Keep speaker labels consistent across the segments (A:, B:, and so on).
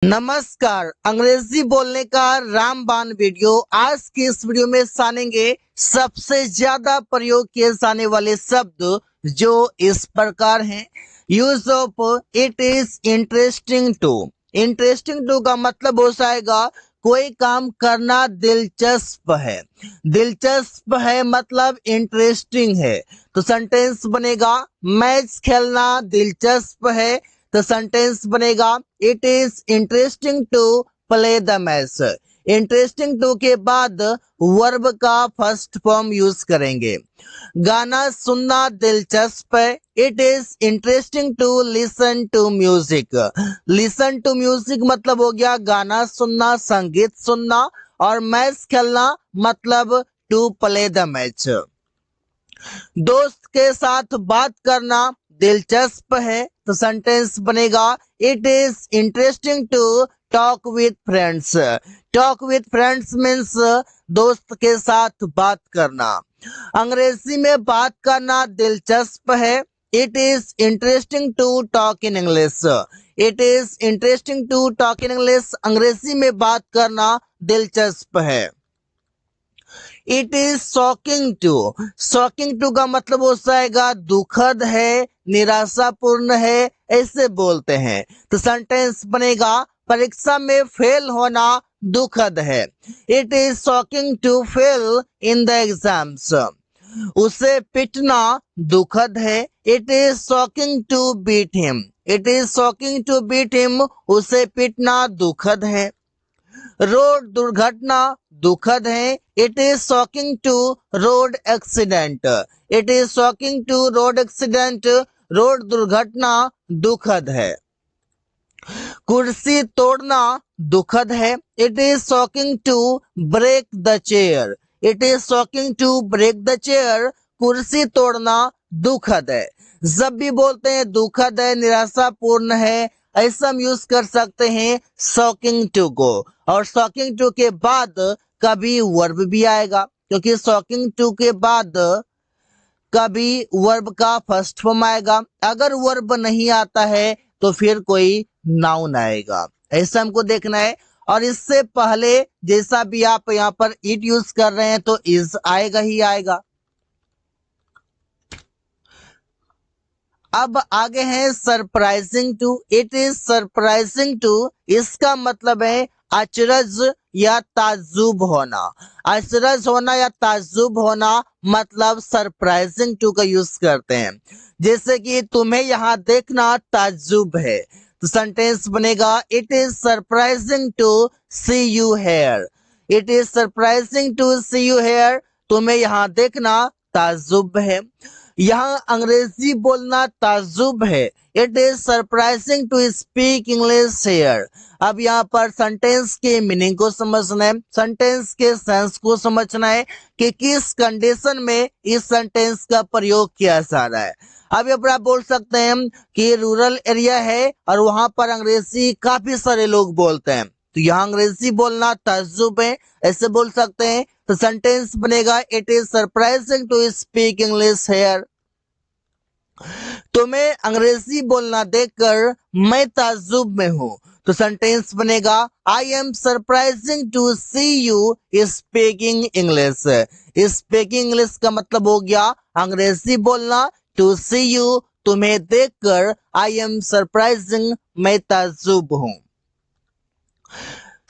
A: नमस्कार। अंग्रेजी बोलने का रामबाण वीडियो। आज की इस वीडियो में जानेंगे सबसे ज्यादा प्रयोग किए जाने वाले शब्द जो इस प्रकार हैं। Use of it is interesting to. Interesting to का मतलब हो जाएगा कोई काम करना दिलचस्प है। दिलचस्प है मतलब इंटरेस्टिंग है। तो सेंटेंस बनेगा मैच खेलना दिलचस्प है। तो सेंटेंस बनेगा it is interesting to play the match. Interesting to के बाद वर्ब का फर्स्ट फॉर्म यूज करेंगे। गाना सुनना दिलचस्प है। It is interesting to listen to music. Listen to music मतलब हो गया गाना सुनना, संगीत सुनना, और मैच खेलना मतलब टू प्ले द मैच। दोस्त के साथ बात करना दिलचस्प है। तो सेंटेंस बनेगा it is interesting to talk with friends. Talk with friends means दोस्त के साथ बात करना। अंग्रेजी में बात करना दिलचस्प है। It is interesting to talk in English. It is interesting to talk in English. अंग्रेजी में बात करना दिलचस्प है। It is shocking to. Shocking to का मतलब हो जाएगा दुखद है, निराशापूर्ण है, ऐसे बोलते हैं। तो सेंटेंस बनेगा परीक्षा में फेल होना दुखद है। It is shocking to fail in the exams. उसे पिटना दुखद है। It is shocking to beat him. It is shocking to beat him. उसे पिटना दुखद है। रोड दुर्घटना दुखद है। It is shocking to road accident. It is shocking to road accident. Road दुर्घटना दुखद है। कुर्सी तोड़ना दुखद है। It is shocking to break the chair. It is shocking to break the chair. कुर्सी तोड़ना दुखद है। जब भी बोलते हैं दुखद है, निराशापूर्ण है, ऐसा हम यूज कर सकते हैं शॉकिंग टू को। और शॉकिंग टू के बाद कभी वर्ब भी आएगा, क्योंकि शॉकिंग टू के बाद कभी वर्ब का फर्स्ट फॉर्म आएगा। अगर वर्ब नहीं आता है तो फिर कोई नाउन आएगा। ऐसा हमको देखना है। और इससे पहले जैसा भी आप यहाँ पर इट यूज कर रहे हैं तो इज आएगा ही आएगा। अब आगे है surprising to. It is surprising to. इसका मतलब है अचरज या ताज्जुब होना। अचरज होना या ताज्जुब होना मतलब सरप्राइजिंग टू का यूज करते हैं। जैसे कि तुम्हें यहाँ देखना ताज्जुब है। तो सेंटेंस बनेगा it is surprising to see you here. It is surprising to see you here. तुम्हें यहाँ देखना ताज्जुब है। यहाँ अंग्रेजी बोलना ताज्जुब है। It is surprising to speak English here. अब यहाँ पर सेंटेंस के मीनिंग को समझना है, सेंटेंस के सेंस को समझना है कि किस कंडीशन में इस सेंटेंस का प्रयोग किया जा रहा है। अब यहाँ पर आप बोल सकते हैं कि रूरल एरिया है और वहां पर अंग्रेजी काफी सारे लोग बोलते हैं, तो यहाँ अंग्रेजी बोलना ताज्जुब है, ऐसे बोल सकते हैं। तो सेंटेंस बनेगा it is surprising to speak English here. तुम्हें अंग्रेजी बोलना देखकर मैं ताज्जुब में हूँ। तो सेंटेंस बनेगा I am surprising to see you speaking English. Speaking English का मतलब हो गया अंग्रेजी बोलना। टू सी यू तुम्हें देखकर आई एम सरप्राइजिंग मैं ताज्जुब हूँ।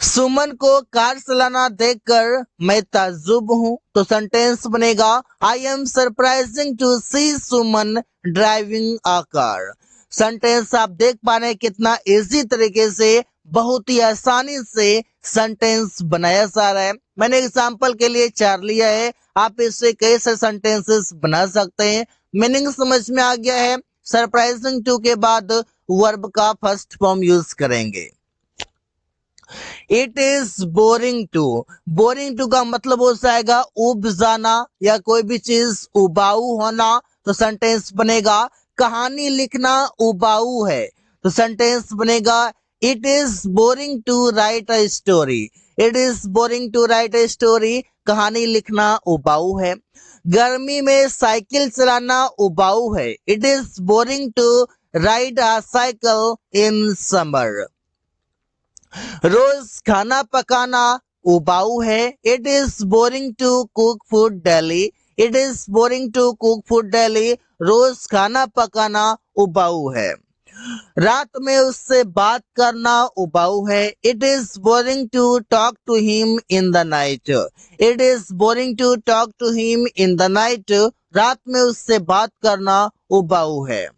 A: सुमन को कार चलाना देखकर मैं ताज्जुब हूँ। तो सेंटेंस बनेगा I am surprising to see Suman driving a car. Sentence आप देख पा रहे हैं कितना इजी तरीके से, बहुत ही आसानी से सेंटेंस बनाया जा रहा है। मैंने एग्जांपल के लिए 4 लिया है, आप इससे कैसे सेंटेंसेस बना सकते हैं। मीनिंग समझ में आ गया है। सरप्राइजिंग टू के बाद वर्ब का फर्स्ट फॉर्म यूज करेंगे। It is boring to. Boring to का मतलब हो जाएगा उब जाना या कोई भी चीज उबाऊ होना। तो सेंटेंस बनेगा कहानी लिखना उबाऊ है। तो सेंटेंस बनेगा it is boring to write a story. It is boring to write a story. कहानी लिखना उबाऊ है। गर्मी में साइकिल चलाना उबाऊ है। It is boring to ride a cycle in summer. रोज खाना पकाना उबाऊ है। It is boring to cook food daily. It is boring to cook food daily. रोज खाना पकाना उबाऊ है। रात में उससे बात करना उबाऊ है। It is boring to talk to him in the night. It is boring to talk to him in the night. रात में उससे बात करना उबाऊ है।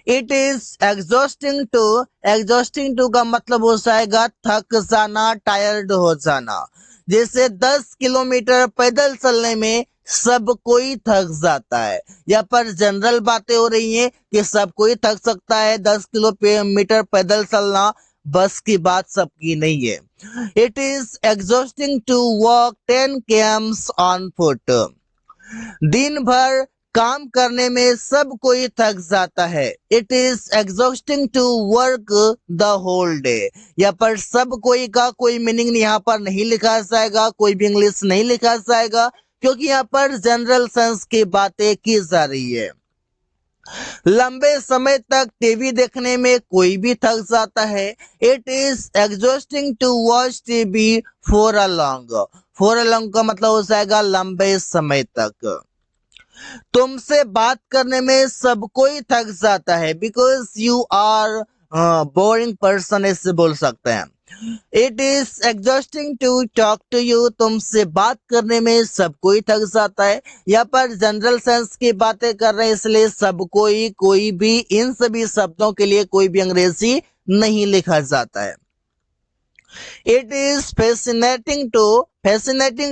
A: इट इज एग्जॉस्टिंग टू का मतलब हो जाएगा थक जाना, टायर्ड हो जाना। जैसे 10 किलोमीटर पैदल चलने में सब कोई थक जाता है। यहाँ पर जनरल बातें हो रही हैं कि सब कोई थक सकता है। 10 किलोमीटर पैदल चलना बस की बात सबकी नहीं है। It is exhausting to walk 10 km on foot. दिन भर काम करने में सब कोई थक जाता है। It is exhausting to work the whole day. यहाँ पर सब कोई का कोई मीनिंग यहाँ पर नहीं लिखा जाएगा, कोई भी इंग्लिश नहीं लिखा जाएगा, क्योंकि यहाँ पर जनरल सेंस की बातें की जा रही है। लंबे समय तक टीवी देखने में कोई भी थक जाता है। It is exhausting to watch TV for a long. For a long का मतलब हो जाएगा लंबे समय तक। तुमसे बात करने में सब कोई थक जाता है। Because you are boring person ऐसे बोल सकते हैं। It is exhausting to talk to you. तुमसे बात करने में सब कोई थक जाता है। यहाँ पर जनरल सेंस की बातें कर रहे हैं, इसलिए सब कोई भी, इन सभी शब्दों के लिए कोई भी अंग्रेजी नहीं लिखा जाता है। इट इज फैसिनेटिंग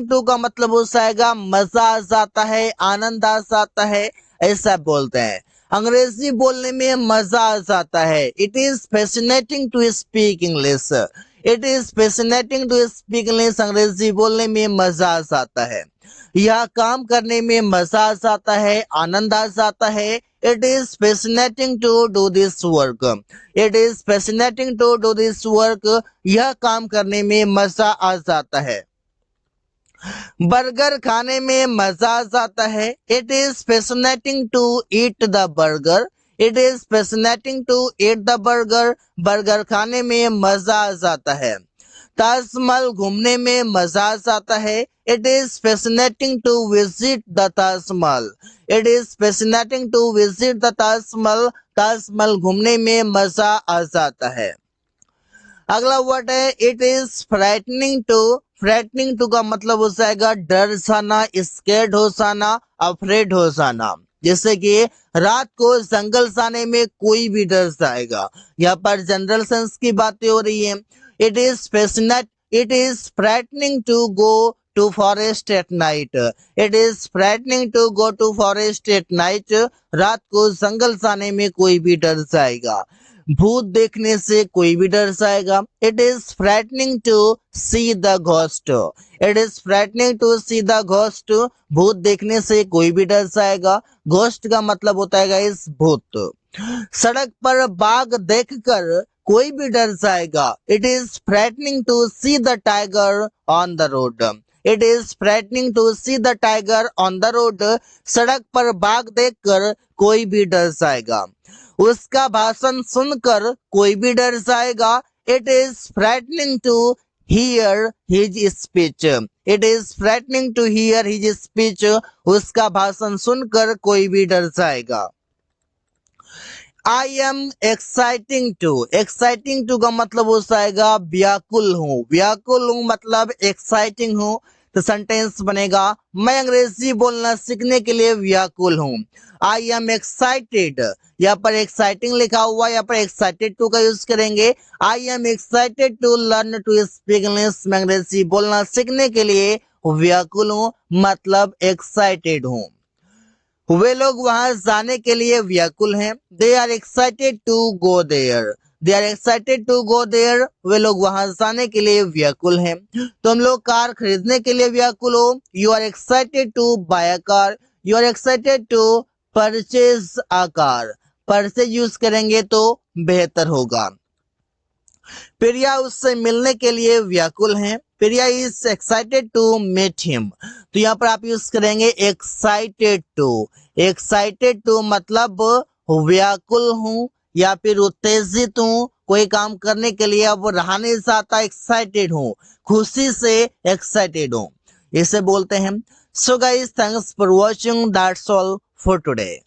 A: टू का मतलब हो जाएगा मजा आ जाता है, आनंद आ जाता है, ऐसा बोलते हैं। अंग्रेजी बोलने में मजा आ जाता है। It is fascinating to speak English. It is fascinating to speak English. अंग्रेजी बोलने में मजा आ जाता है। यह काम करने में मजा आ जाता है, आनंद आ जाता है। It is fascinating to do this work. It is fascinating to do this work. यह काम करने में मजा आ जाता है। बर्गर खाने में मजा आ जाता है। It is fascinating to eat the burger. It is fascinating to eat the burger. Burger खाने में मजा आ जाता है। ताजमहल घूमने में मजा आ जाता है। It is fascinating to visit the Taj Mahal. It is fascinating to visit the Taj Mahal. Taj Mahal घूमने में मजा आ जाता है। अगला वर्ड है it is frightening to. Frightening to का मतलब हो जाएगा डर जाना, स्कैर्ड हो जाना, अफ्रेड हो जाना। जैसे कि रात को जंगल जाने में कोई भी डर जाएगा। यहाँ पर जनरल सेंस की बातें हो रही है। It is frightening to go to forest at night. It is frightening to go to forest at night. रात को जंगल जाने में कोई भी डर जाएगा। भूत देखने से कोई भी डर जाएगा। It is frightening to see the ghost. It is frightening to see the ghost. भूत देखने से कोई भी डर जाएगा। घोस्ट का मतलब होता है गाइस भूत। सड़क पर बाघ देखकर कोई भी डर जाएगा। It is frightening to see the tiger on the road. It is frightening to see the tiger on the road. सड़क पर बाघ देखकर कोई भी डर जाएगा। उसका भाषण सुनकर कोई भी डर जाएगा। It is frightening to hear his speech. It is frightening to hear his speech. उसका भाषण सुनकर कोई भी डर जाएगा। आई एम एक्साइटिंग टू का मतलब हो जाएगा व्याकुल हूँ। व्याकुल हूँ मतलब एक्साइटिंग हूँ। तो सेंटेंस बनेगा मैं अंग्रेजी बोलना सीखने के लिए व्याकुल हूँ। आई एम एक्साइटेड। यहाँ पर एक्साइटिंग लिखा हुआ, यहाँ पर एक्साइटेड टू का यूज करेंगे। I am excited to learn to speak English. मैं अंग्रेजी बोलना सीखने के लिए व्याकुल हूँ मतलब एक्साइटेड हूँ। वे लोग वहां जाने के लिए व्याकुल हैं। They are excited to go there. They are excited to go there. वे लोग वहां जाने के लिए व्याकुल हैं। तुम लोग कार खरीदने के लिए व्याकुल हो। You are excited to buy a car. You are excited to purchase a car. Purchase use करेंगे तो बेहतर होगा। प्रिया उससे मिलने के लिए व्याकुल हैं। Priya is excited to meet him. तो यहाँ पर आप यूज करेंगे एक्साइटेड टू। एक्साइटेड टू मतलब व्याकुल हूँ या फिर उत्तेजित हूँ, कोई काम करने के लिए अब रहा नहीं जाता, एक्साइटेड हूँ, खुशी से एक्साइटेड हूँ, इसे बोलते हैं। So guys, thanks for watching, that's all for today.